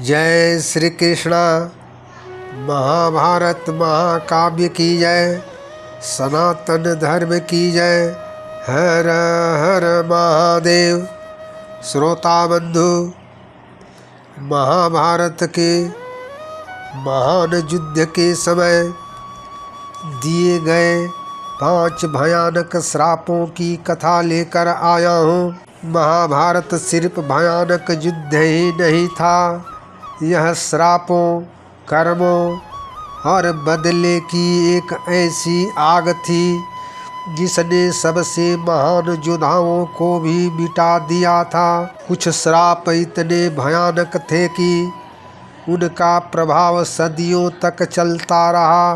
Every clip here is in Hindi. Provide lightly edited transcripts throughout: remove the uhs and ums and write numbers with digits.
जय श्री कृष्णा। महाभारत महाकाव्य की जय, सनातन धर्म की जय। हर हर महादेव। श्रोता बंधु, महाभारत के महान युद्ध के समय दिए गए 5 भयानक श्रापों की कथा लेकर आया हूँ। महाभारत सिर्फ भयानक युद्ध ही नहीं था, यह श्रापों, कर्मों और बदले की एक ऐसी आग थी जिसने सबसे महान योद्धाओं को भी मिटा दिया था। कुछ श्राप इतने भयानक थे कि उनका प्रभाव सदियों तक चलता रहा।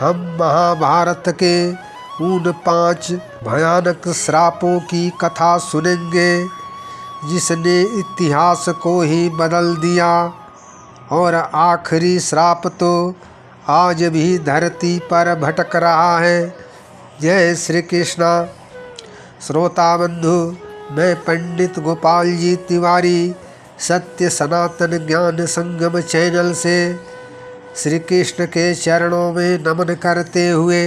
हम महाभारत के उन 5 भयानक श्रापों की कथा सुनेंगे जिसने इतिहास को ही बदल दिया, और आखिरी श्राप तो आज भी धरती पर भटक रहा है। जय श्री कृष्णा। श्रोता बंधु, मैं पंडित गोपाल जी तिवारी सत्य सनातन ज्ञान संगम चैनल से श्री कृष्ण के चरणों में नमन करते हुए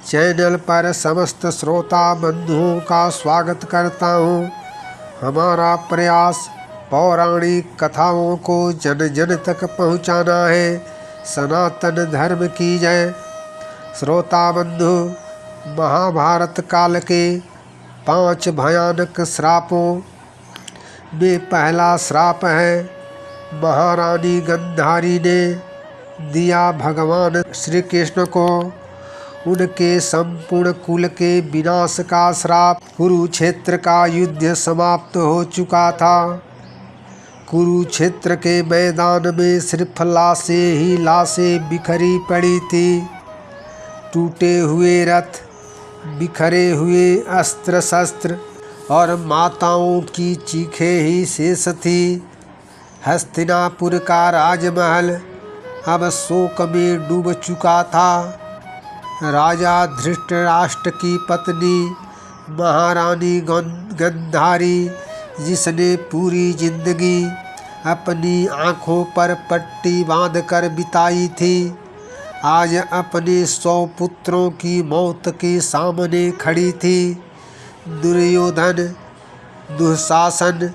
चैनल पर समस्त श्रोता बंधुओं का स्वागत करता हूँ। हमारा प्रयास पौराणिक कथाओं को जन जन तक पहुँचाना है। सनातन धर्म की जय। श्रोता बंधु, महाभारत काल के 5 भयानक श्रापों में पहला श्राप है महारानी गंधारी ने दिया भगवान श्री कृष्ण को उनके संपूर्ण कुल के विनाश का श्राप। कुरुक्षेत्र का युद्ध समाप्त हो चुका था। कुरुक्षेत्र के मैदान में सिर्फ लाशें ही लाशें बिखरी पड़ी थी। टूटे हुए रथ, बिखरे हुए अस्त्र शस्त्र और माताओं की चीखें ही शेष थी। हस्तिनापुर का राजमहल अब शोक में डूब चुका था। राजा धृतराष्ट्र की पत्नी महारानी गंधारी, जिसने पूरी जिंदगी अपनी आँखों पर पट्टी बांधकर बिताई थी, आज अपने 100 पुत्रों की मौत के सामने खड़ी थी। दुर्योधन, दुशासन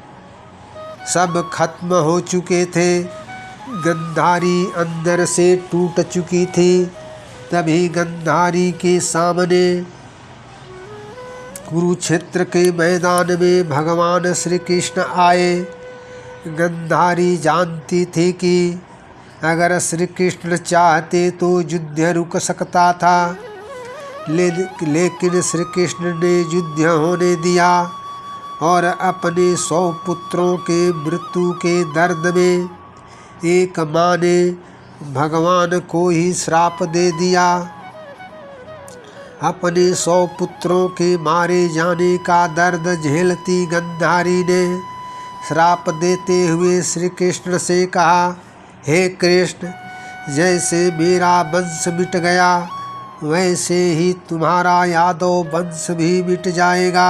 सब खत्म हो चुके थे। गंधारी अंदर से टूट चुकी थी। तभी गंधारी के सामने कुरुक्षेत्र के मैदान में भगवान श्री कृष्ण आए। गंधारी जानती थी कि अगर श्री कृष्ण चाहते तो युद्ध रुक सकता था, लेकिन श्री कृष्ण ने युद्ध होने दिया और अपने 100 पुत्रों के मृत्यु के दर्द में एक माँ ने भगवान को ही श्राप दे दिया। अपने 100 पुत्रों के मारे जाने का दर्द झेलती गंधारी ने श्राप देते हुए श्री कृष्ण से कहा, हे कृष्ण, जैसे मेरा वंश मिट गया वैसे ही तुम्हारा यादव वंश भी मिट जाएगा,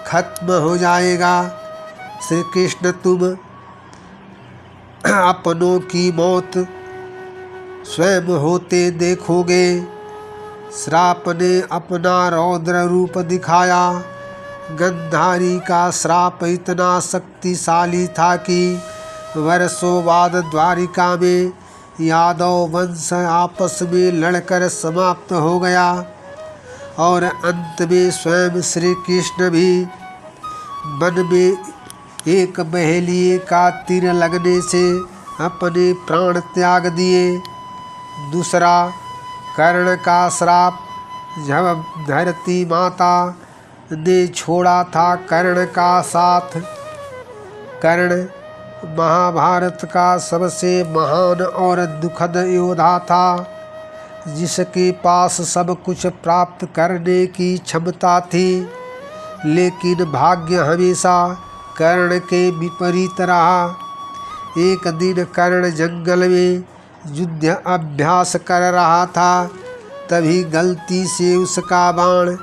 खत्म हो जाएगा। श्री कृष्ण, तुम अपनों की मौत स्वयं होते देखोगे। श्राप ने अपना रौद्र रूप दिखाया। गंधारी का श्राप इतना शक्तिशाली था कि वर्षों बाद द्वारिका में यादव वंश आपस में लड़कर समाप्त हो गया, और अंत में स्वयं श्री कृष्ण भी वन में एक बहेलिए का तीर लगने से अपने प्राण त्याग दिए। दूसरा, कर्ण का श्राप जब धरती माता ने छोड़ा था कर्ण का साथ। कर्ण महाभारत का सबसे महान और दुखद योद्धा था, जिसके पास सब कुछ प्राप्त करने की क्षमता थी, लेकिन भाग्य हमेशा कर्ण के विपरीत रहा। एक दिन कर्ण जंगल में युद्ध अभ्यास कर रहा था, तभी गलती से उसका बाण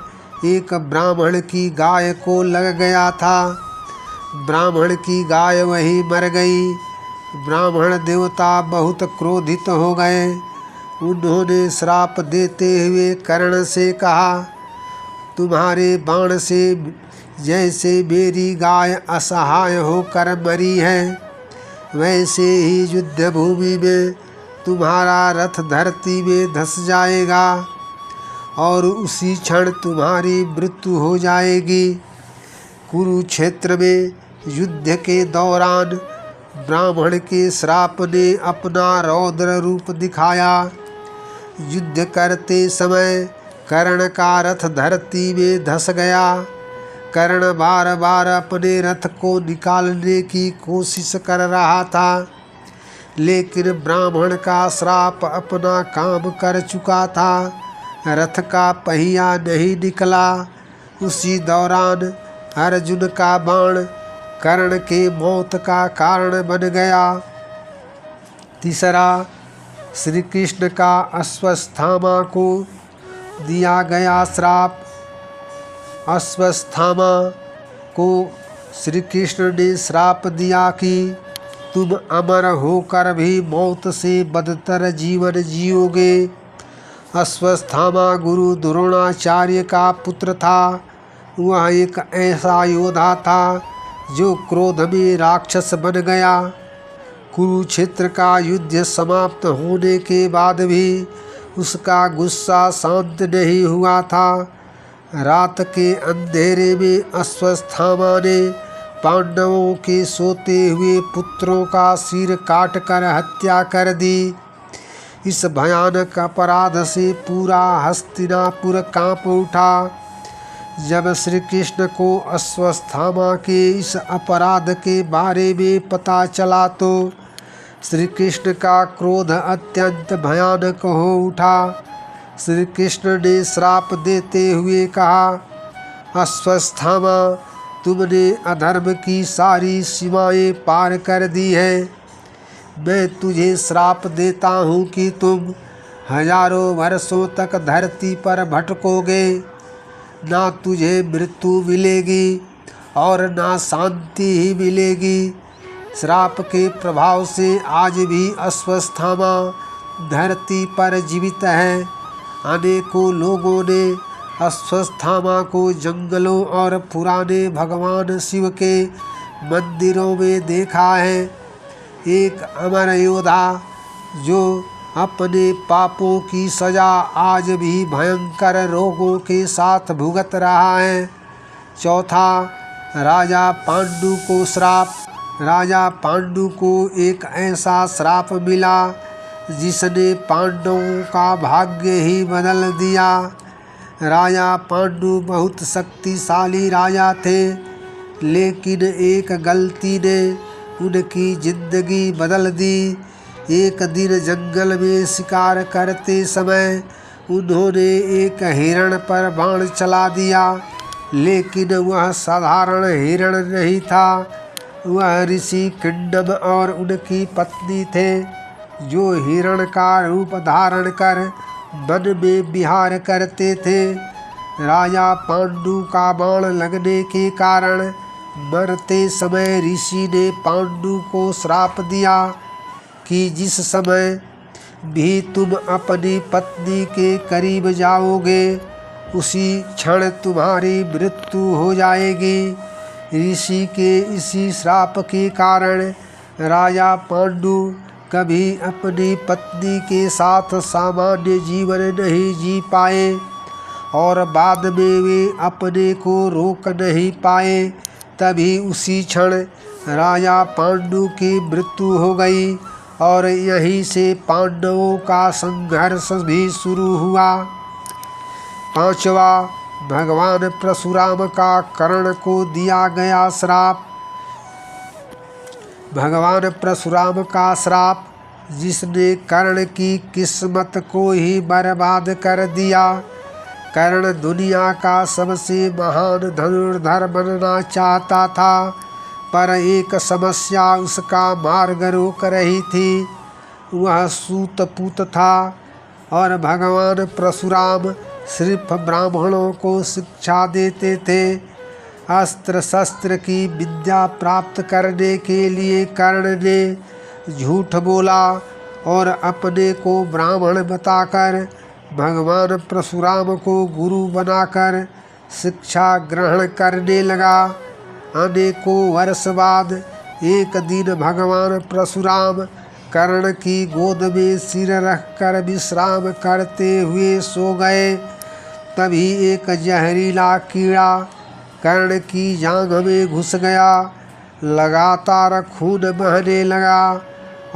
एक ब्राह्मण की गाय को लग गया था। ब्राह्मण की गाय वहीं मर गई। ब्राह्मण देवता बहुत क्रोधित हो गए। उन्होंने श्राप देते हुए कर्ण से कहा, तुम्हारे बाण से जैसे मेरी गाय असहाय होकर मरी है, वैसे ही युद्ध भूमि में तुम्हारा रथ धरती में धंस जाएगा और उसी क्षण तुम्हारी मृत्यु हो जाएगी। कुरुक्षेत्र में युद्ध के दौरान ब्राह्मण के श्राप ने अपना रौद्र रूप दिखाया। युद्ध करते समय कर्ण का रथ धरती में धंस गया। कर्ण बार बार अपने रथ को निकालने की कोशिश कर रहा था, लेकिन ब्राह्मण का श्राप अपना काम कर चुका था। रथ का पहिया नहीं निकला। उसी दौरान अर्जुन का बाण कर्ण के मौत का कारण बन गया। तीसरा, श्री कृष्ण का अश्वत्थामा को दिया गया श्राप। अश्वत्थामा को श्री कृष्ण ने श्राप दिया कि तुम अमर होकर भी मौत से बदतर जीवन जियोगे। अश्वत्थामा गुरु द्रोणाचार्य का पुत्र था। वह एक ऐसा योद्धा था जो क्रोध में राक्षस बन गया। कुरुक्षेत्र का युद्ध समाप्त होने के बाद भी उसका गुस्सा शांत नहीं हुआ था। रात के अंधेरे में अश्वत्थामा ने पांडवों के सोते हुए पुत्रों का सिर काटकर हत्या कर दी। इस भयानक अपराध से पूरा हस्तिनापुर कांप उठा। जब श्री कृष्ण को अश्वत्थामा के इस अपराध के बारे में पता चला तो श्री कृष्ण का क्रोध अत्यंत भयानक हो उठा। श्री कृष्ण ने श्राप देते हुए कहा, अश्वत्थामा, तुमने अधर्म की सारी सीमाएं पार कर दी है। मैं तुझे श्राप देता हूँ कि तुम हजारों वर्षों तक धरती पर भटकोगे। ना तुझे मृत्यु मिलेगी और ना शांति ही मिलेगी। श्राप के प्रभाव से आज भी अश्वत्थामा धरती पर जीवित है। अनेकों लोगों ने अश्वत्थामा को जंगलों और पुराने भगवान शिव के मंदिरों में देखा है। एक अमर योद्धा जो अपने पापों की सजा आज भी भयंकर रोगों के साथ भुगत रहा है। चौथा, राजा पांडु को श्राप। राजा पांडु को एक ऐसा श्राप मिला जिसने पांडवों का भाग्य ही बदल दिया। राजा पांडु बहुत शक्तिशाली राजा थे, लेकिन एक गलती ने उनकी जिंदगी बदल दी। एक दिन जंगल में शिकार करते समय उन्होंने एक हिरण पर बाण चला दिया, लेकिन वह साधारण हिरण नहीं था। वह ऋषि किंडम और उनकी पत्नी थे, जो हिरण का रूप धारण कर वन में विहार करते थे। राजा पांडु का बाण लगने के कारण मरते समय ऋषि ने पांडु को श्राप दिया कि जिस समय भी तुम अपनी पत्नी के करीब जाओगे उसी क्षण तुम्हारी मृत्यु हो जाएगी। ऋषि के इसी श्राप के कारण राजा पांडु कभी अपनी पत्नी के साथ सामान्य जीवन नहीं जी पाए और बाद में वे अपने को रोक नहीं पाए। तभी उसी क्षण राजा पांडु की मृत्यु हो गई और यहीं से पांडवों का संघर्ष भी शुरू हुआ। पांचवा, भगवान परशुराम का कर्ण को दिया गया श्राप। भगवान परशुराम का श्राप, जिसने कर्ण की किस्मत को ही बर्बाद कर दिया। कर्ण दुनिया का सबसे महान धनुर्धर बनना चाहता था, पर एक समस्या उसका मार्ग रोक रही थी। वह सूतपुत था और भगवान परशुराम सिर्फ ब्राह्मणों को शिक्षा देते थे। अस्त्र शस्त्र की विद्या प्राप्त करने के लिए कर्ण ने झूठ बोला और अपने को ब्राह्मण बताकर भगवान परशुराम को गुरु बनाकर शिक्षा ग्रहण करने लगा। अनेकों वर्ष बाद एक दिन भगवान परशुराम कर्ण की गोद में सिर रखकर विश्राम करते हुए सो गए। तभी एक जहरीला कीड़ा कर्ण की जांघ में घुस गया। लगातार खून बहने लगा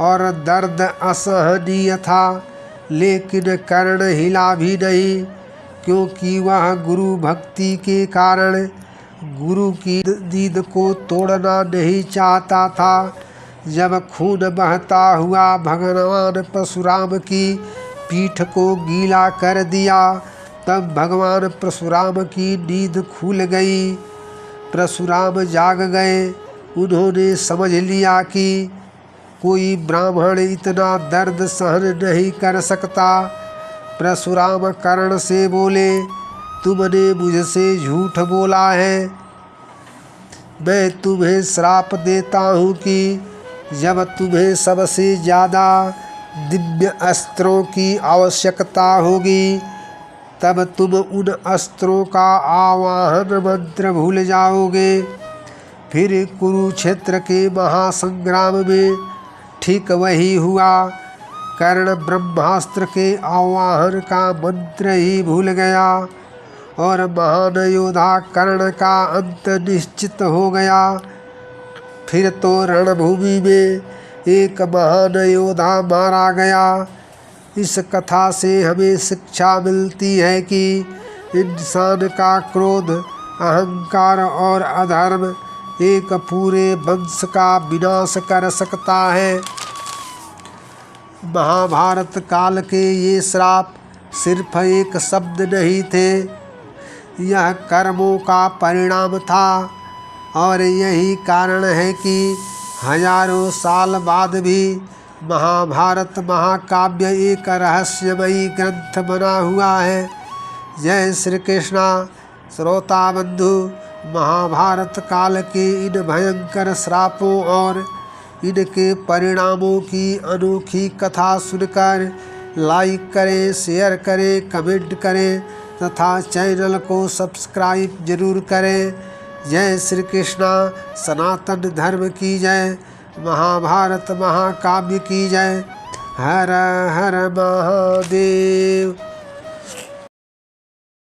और दर्द असहनीय था, लेकिन कर्ण हिला भी नहीं, क्योंकि वह गुरु भक्ति के कारण गुरु की नींद को तोड़ना नहीं चाहता था। जब खून बहता हुआ भगवान परशुराम की पीठ को गीला कर दिया, तब भगवान परशुराम की नींद खुल गई। परशुराम जाग गए। उन्होंने समझ लिया कि कोई ब्राह्मण इतना दर्द सहन नहीं कर सकता। परशुराम कर्ण से बोले, तुमने मुझसे झूठ बोला है। मैं तुम्हें श्राप देता हूँ कि जब तुम्हें सबसे ज़्यादा दिव्य अस्त्रों की आवश्यकता होगी, तब तुम उन अस्त्रों का आवाहन मंत्र भूल जाओगे। फिर कुरुक्षेत्र के महासंग्राम में ठीक वही हुआ। कर्ण ब्रह्मास्त्र के आवाहन का मंत्र ही भूल गया और महान योद्धा कर्ण का अंत निश्चित हो गया। फिर तो रणभूमि में एक महान योद्धा मारा गया। इस कथा से हमें शिक्षा मिलती है कि इंसान का क्रोध, अहंकार और अधर्म एक पूरे वंश का विनाश कर सकता है। महाभारत काल के ये श्राप सिर्फ एक शब्द नहीं थे, यह कर्मों का परिणाम था। और यही कारण है कि हजारों साल बाद भी महाभारत महाकाव्य एक रहस्यमयी ग्रंथ बना हुआ है। जय श्री कृष्णा। श्रोता बंधु, महाभारत काल के इन भयंकर श्रापों और इनके परिणामों की अनोखी कथा सुनकर लाइक करें, शेयर करें, कमेंट करें तथा चैनल को सब्सक्राइब जरूर करें। जय श्री कृष्णा। सनातन धर्म की जय। महाभारत महाकाव्य की जय। हर हर महादेव।